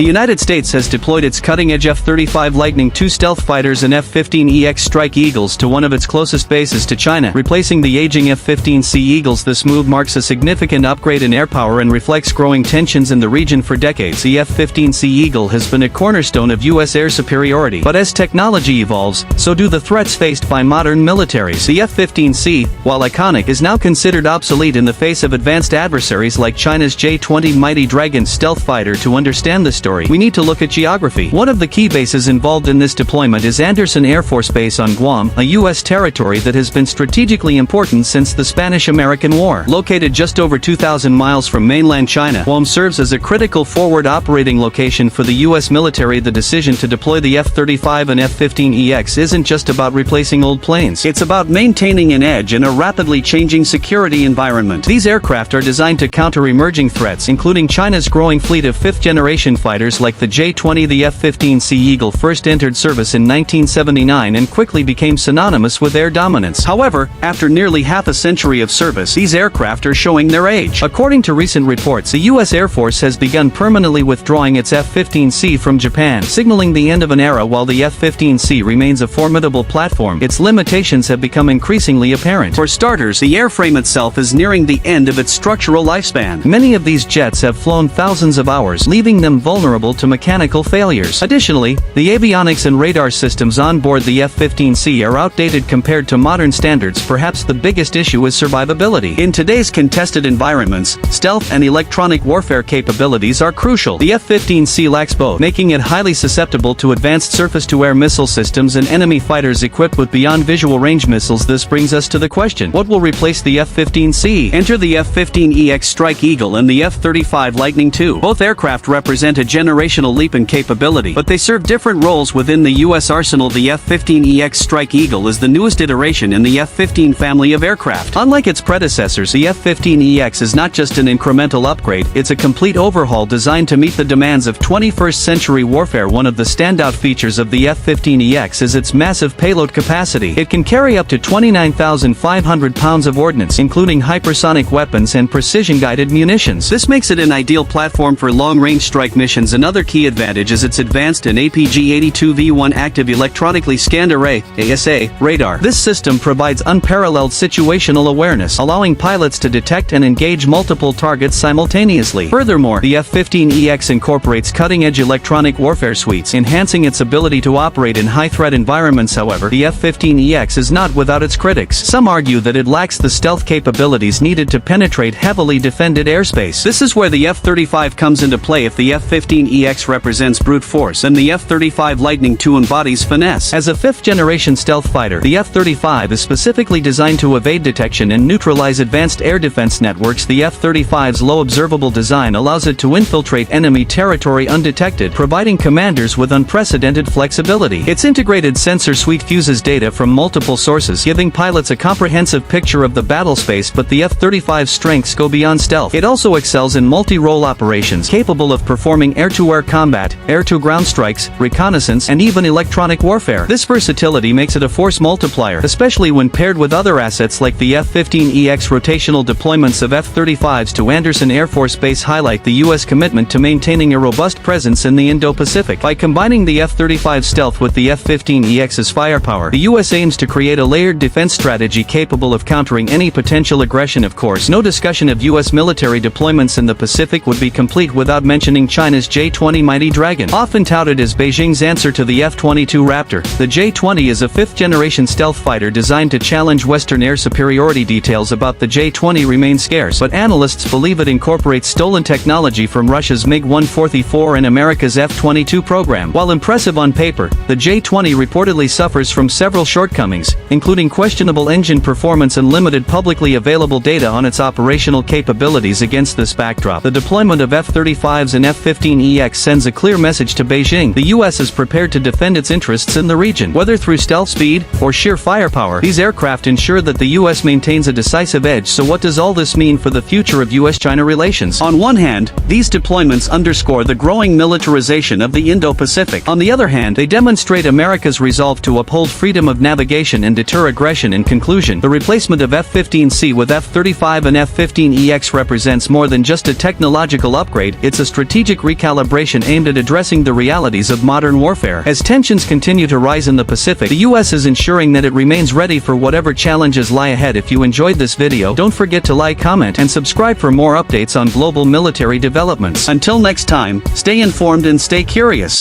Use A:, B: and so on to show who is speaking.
A: The United States has deployed its cutting-edge F-35 Lightning II stealth fighters and F-15EX Strike Eagles to one of its closest bases to China, replacing the aging F-15C Eagles. This move marks a significant upgrade in air power and reflects growing tensions in the region for decades. The F-15C Eagle has been a cornerstone of U.S. air superiority, but as technology evolves, so do the threats faced by modern militaries. The F-15C, while iconic, is now considered obsolete in the face of advanced adversaries like China's J-20 Mighty Dragon stealth fighter. To understand the story, we need to look at geography. One of the key bases involved in this deployment is Andersen Air Force Base on Guam, a U.S. territory that has been strategically important since the Spanish-American War. Located just over 2,000 miles from mainland China, Guam serves as a critical forward operating location for the U.S. military. The decision to deploy the F-35 and F-15EX isn't just about replacing old planes. It's about maintaining an edge in a rapidly changing security environment. These aircraft are designed to counter emerging threats, including China's growing fleet of fifth-generation fighters like the J-20. The F-15C Eagle first entered service in 1979 and quickly became synonymous with air dominance. However, after nearly half a century of service, these aircraft are showing their age. According to recent reports, the U.S. Air Force has begun permanently withdrawing its F-15C from Japan, signaling the end of an era. While the F-15C remains a formidable platform, its limitations have become increasingly apparent. For starters, the airframe itself is nearing the end of its structural lifespan. Many of these jets have flown thousands of hours, leaving them vulnerable to mechanical failures. Additionally, the avionics and radar systems on board the F-15C are outdated compared to modern standards. Perhaps the biggest issue is survivability. In today's contested environments, stealth and electronic warfare capabilities are crucial. The F-15C lacks both, making it highly susceptible to advanced surface-to-air missile systems and enemy fighters equipped with beyond visual range missiles. This brings us to the question: what will replace the F-15C? Enter the F-15EX Strike Eagle and the F-35 Lightning II. Both aircraft represent a generational leap in capability, but they serve different roles within the U.S. arsenal. The F-15EX Strike Eagle is the newest iteration in the F-15 family of aircraft. Unlike its predecessors, the F-15EX is not just an incremental upgrade, it's a complete overhaul designed to meet the demands of 21st century warfare. One of the standout features of the F-15EX is its massive payload capacity. It can carry up to 29,500 pounds of ordnance, including hypersonic weapons and precision-guided munitions. This makes it an ideal platform for long-range strike missions. Another key advantage is its advanced and APG-82V1 active electronically scanned array (ASA) radar. This system provides unparalleled situational awareness, allowing pilots to detect and engage multiple targets simultaneously. Furthermore, the F-15EX incorporates cutting-edge electronic warfare suites, enhancing its ability to operate in high-threat environments. However, the F-15EX is not without its critics. Some argue that it lacks the stealth capabilities needed to penetrate heavily defended airspace. This is where the F-35 comes into play. If the F-15EX represents brute force and the F-35 Lightning II embodies finesse. As a fifth-generation stealth fighter, the F-35 is specifically designed to evade detection and neutralize advanced air defense networks. The F-35's low observable design allows it to infiltrate enemy territory undetected, providing commanders with unprecedented flexibility. Its integrated sensor suite fuses data from multiple sources, giving pilots a comprehensive picture of the battlespace. But the F-35's strengths go beyond stealth. It also excels in multi-role operations, capable of performing air-to-air combat, air-to-ground strikes, reconnaissance, and even electronic warfare. This versatility makes it a force multiplier, especially when paired with other assets like the F-15EX. Rotational deployments of F-35s to Andersen Air Force Base highlight the U.S. commitment to maintaining a robust presence in the Indo-Pacific. By combining the F-35's stealth with the F-15EX's firepower, the U.S. aims to create a layered defense strategy capable of countering any potential aggression. Of course, no discussion of U.S. military deployments in the Pacific would be complete without mentioning China's J-20 Mighty Dragon. Often touted as Beijing's answer to the F-22 Raptor, the J-20 is a fifth-generation stealth fighter designed to challenge Western air superiority. Details about the J-20 remain scarce, but analysts believe it incorporates stolen technology from Russia's MiG-144 and America's F-22 program. While impressive on paper, the J-20 reportedly suffers from several shortcomings, including questionable engine performance and limited publicly available data on its operational capabilities. Against this backdrop, the deployment of F-35s and F-15EX sends a clear message to Beijing. The U.S. is prepared to defend its interests in the region. Whether through stealth, speed, or sheer firepower, these aircraft ensure that the U.S. maintains a decisive edge. So what does all this mean for the future of U.S.-China relations? On one hand, these deployments underscore the growing militarization of the Indo-Pacific. On the other hand, they demonstrate America's resolve to uphold freedom of navigation and deter aggression. In conclusion, the replacement of F-15C with F-35 and F-15EX represents more than just a technological upgrade, it's a strategic recalibration recalibration aimed at addressing the realities of modern warfare. As tensions continue to rise in the Pacific, the US is ensuring that it remains ready for whatever challenges lie ahead. If you enjoyed this video, don't forget to like, comment, and subscribe for more updates on global military developments. Until next time, stay informed and stay curious.